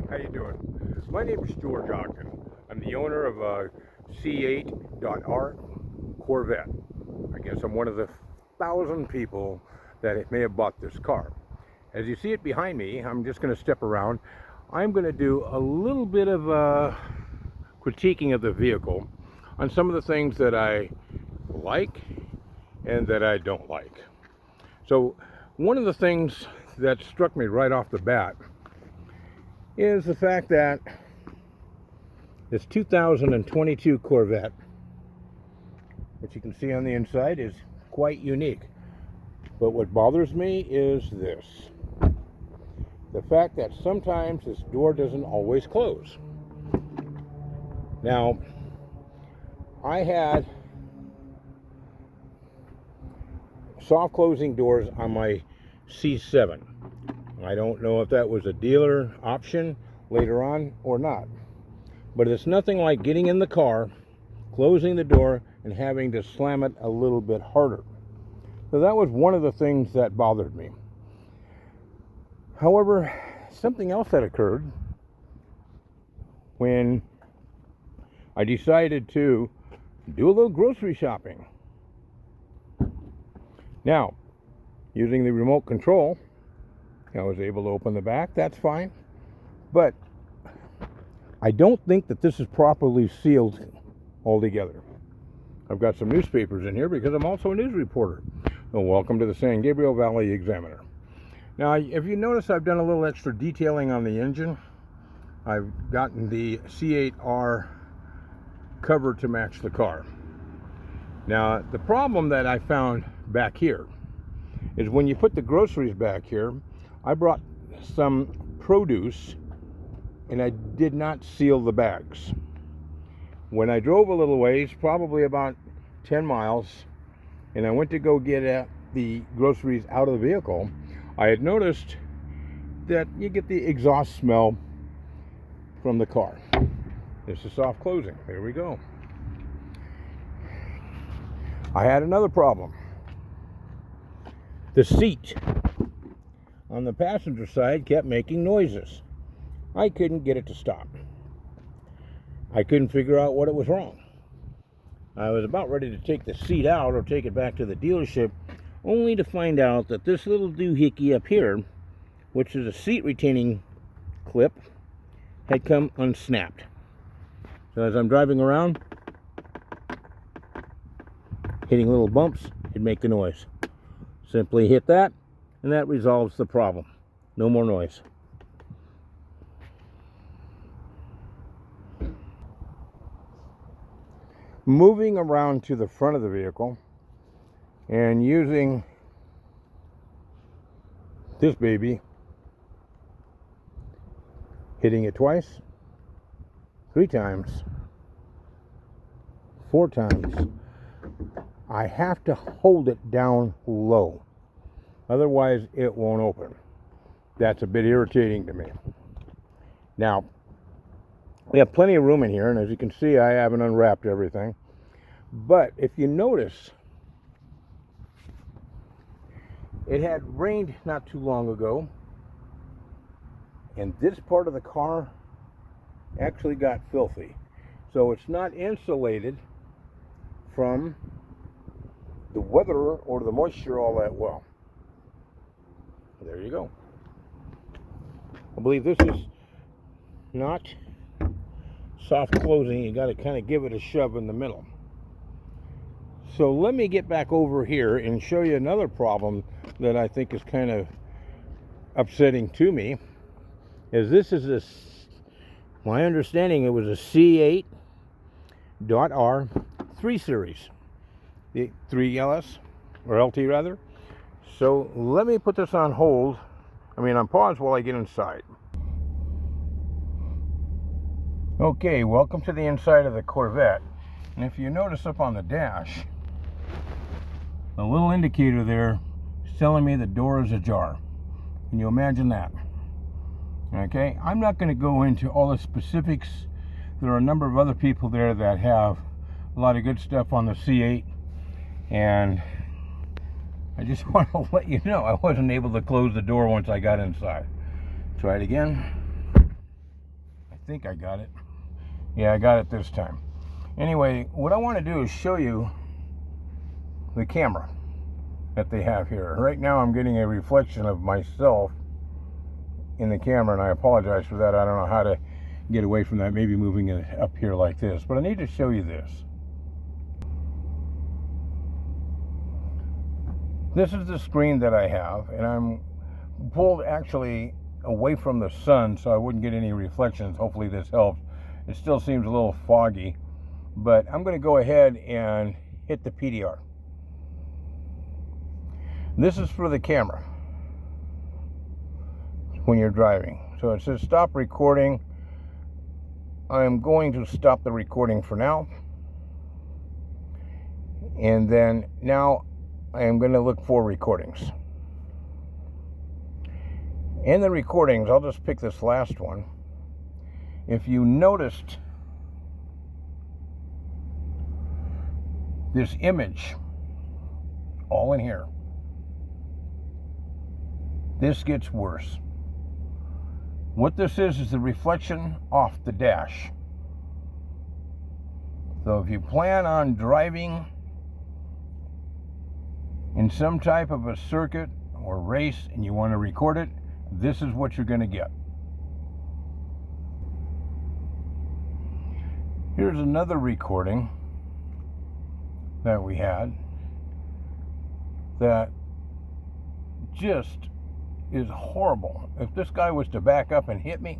How you doing? My name is George Ogden. I'm the owner of a C8.R Corvette. I guess I'm one of the 1,000 people that may have bought this car. As you see it behind me, I'm just going to step around. I'm going to do a little bit of critiquing of the vehicle on some of the things that I like and that I don't like. So one of the things that struck me right off the bat is the fact that this 2022 Corvette, which you can see on the inside, is quite unique. But what bothers me is this: the fact that sometimes this door doesn't always close. Now, I had soft closing doors on my C7. I don't know if that was a dealer option later on or not. But it's nothing like getting in the car, closing the door, and having to slam it a little bit harder. So that was one of the things that bothered me. However, something else that occurred when I decided to do a little grocery shopping. Now, using the remote control, I was able to open the back. That's fine. But I don't think that this is properly sealed altogether. I've got some newspapers in here because I'm also a news reporter. So welcome to the San Gabriel Valley Examiner. Now, if you notice, I've done a little extra detailing on the engine. I've gotten the C8.R cover to match the car. Now, the problem that I found back here is when you put the groceries back here, I brought some produce and I did not seal the bags. When I drove a little ways, probably about 10 miles, and I went to go get the groceries out of the vehicle, I had noticed that you get the exhaust smell from the car. This is soft closing. There we go. I had another problem. The seat on the passenger side kept making noises. I couldn't get it to stop. I couldn't figure out what it was wrong. I was about ready to take the seat out or take it back to the dealership, only to find out that this little doohickey up here, which is a seat retaining clip, had come unsnapped. So as I'm driving around, hitting little bumps, it'd make the noise. Simply hit that, and that resolves the problem. No more noise. Moving around to the front of the vehicle and using this baby, hitting it twice, 3 times, 4 times. I have to hold it down low, otherwise it won't open. That's a bit irritating to me. Now, we have plenty of room in here, and as you can see, I haven't unwrapped everything. But if you notice, it had rained not too long ago, and this part of the car actually got filthy. So it's not insulated from the weather or the moisture all that well. There you go. I believe this is not soft closing. You got to kind of give it a shove in the middle. So let me get back over here and show you another problem that I think is kind of upsetting to me. Is this is my understanding, it was a C8.R 3 series, the 3LS or LT rather. So let me put this on hold. On pause while I get inside. Okay, welcome to the inside of the Corvette. And if you notice up on the dash, the little indicator there is telling me the door is ajar. Can you imagine that? Okay, I'm not going to go into all the specifics. There are a number of other people there that have a lot of good stuff on the C8, and I just want to let you know I wasn't able to close the door once I got inside. Try it again. think I got it. Yeah, I got it this time. Anyway, what I want to do is show you the camera that they have here. Right now I'm getting a reflection of myself in the camera, and I apologize for that. I don't know how to get away from that, maybe moving it up here like this, but I need to show you this. This is the screen that I have, and I'm pulled actually away from the sun so I wouldn't get any reflections. Hopefully this helps. It still seems a little foggy, but I'm going to go ahead and hit the PDR. This is for the camera when you're driving. So it says stop recording. I'm going to stop the recording for now. And then now I am going to look for recordings. In the recordings, I'll just pick this last one. If you noticed this image all in here, this gets worse. What this is the reflection off the dash. So if you plan on driving in some type of a circuit or race and you want to record it, this is what you're going to get. Here's another recording that we had that just is horrible. If this guy was to back up and hit me,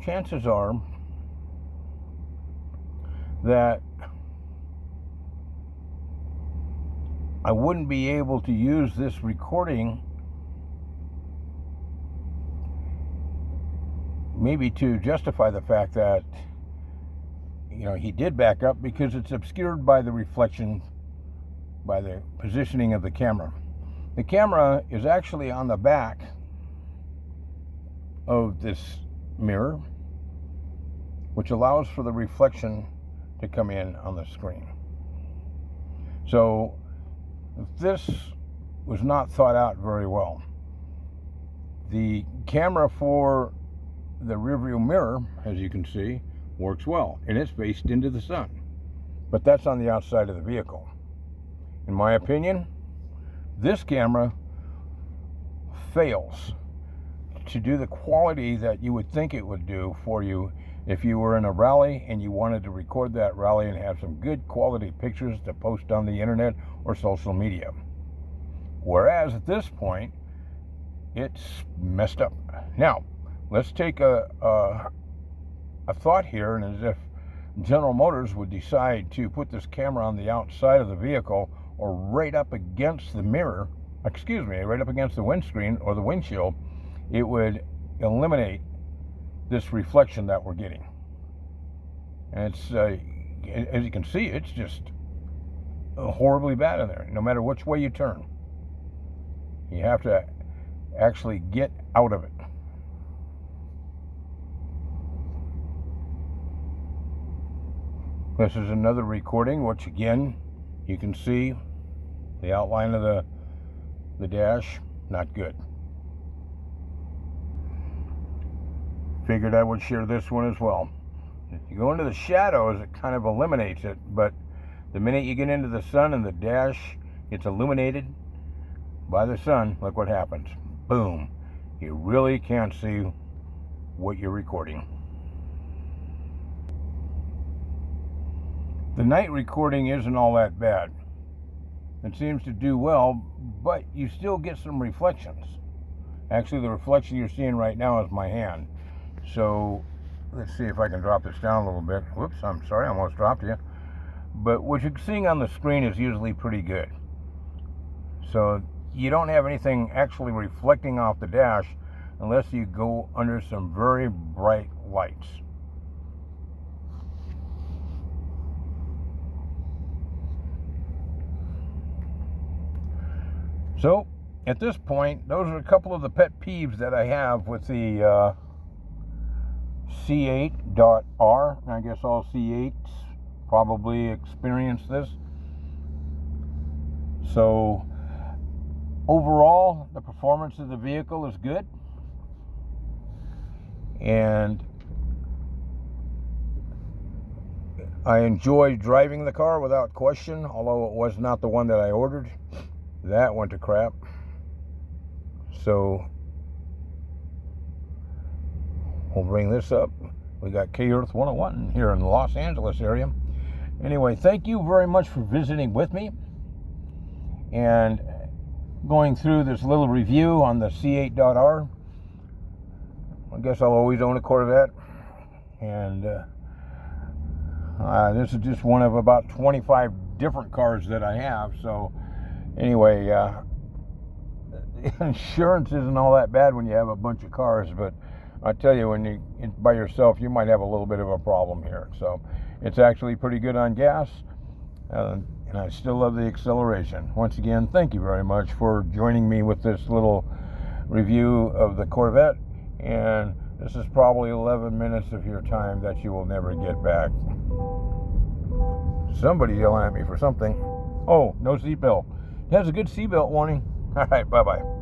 chances are that I wouldn't be able to use this recording maybe to justify the fact that, you know, he did back up, because it's obscured by the reflection, by the positioning of the camera. The camera is actually on the back of this mirror, which allows for the reflection to come in on the screen. So this was not thought out very well. The camera for the rearview mirror, as you can see, works well, and it's faced into the sun, but that's on the outside of the vehicle. In my opinion, this camera fails to do the quality that you would think it would do for you if you were in a rally and you wanted to record that rally and have some good quality pictures to post on the internet or social media. Whereas at this point, it's messed up. Now, let's take a thought here, and as if General Motors would decide to put this camera on the outside of the vehicle or right up against the mirror, right up against the windscreen or the windshield, it would eliminate this reflection that we're getting. And it's, as you can see, it's just horribly bad in there, no matter which way you turn. You have to actually get out of it. This is another recording, which again, you can see the outline of the dash, not good. Figured I would share this one as well. If you go into the shadows, it kind of eliminates it, but the minute you get into the sun and the dash gets illuminated by the sun, look what happens. Boom. You really can't see what you're recording. The night recording isn't all that bad. It seems to do well, but you still get some reflections. Actually, the reflection you're seeing right now is my hand. So let's see if I can drop this down a little bit. Whoops, I'm sorry, I almost dropped you. But what you're seeing on the screen is usually pretty good. So you don't have anything actually reflecting off the dash unless you go under some very bright lights. So at this point, those are a couple of the pet peeves that I have with the C8.R. I guess all C8s probably experience this. So overall, the performance of the vehicle is good, and I enjoyed driving the car without question, although it was not the one that I ordered. That went to crap. So we'll bring this up. We got K-Earth 101 here in the Los Angeles area. Anyway, thank you very much for visiting with me and going through this little review on the C8.R. I guess I'll always own a Corvette. And this is just one of about 25 different cars that I have. So anyway, insurance isn't all that bad when you have a bunch of cars, but I tell you, when you're by yourself, you might have a little bit of a problem here. So it's actually pretty good on gas, and I still love the acceleration. Once again, thank you very much for joining me with this little review of the Corvette, and this is probably 11 minutes of your time that you will never get back. Somebody's yelling at me for something. Oh, no seatbelt. It has a good seatbelt warning. All right, bye-bye.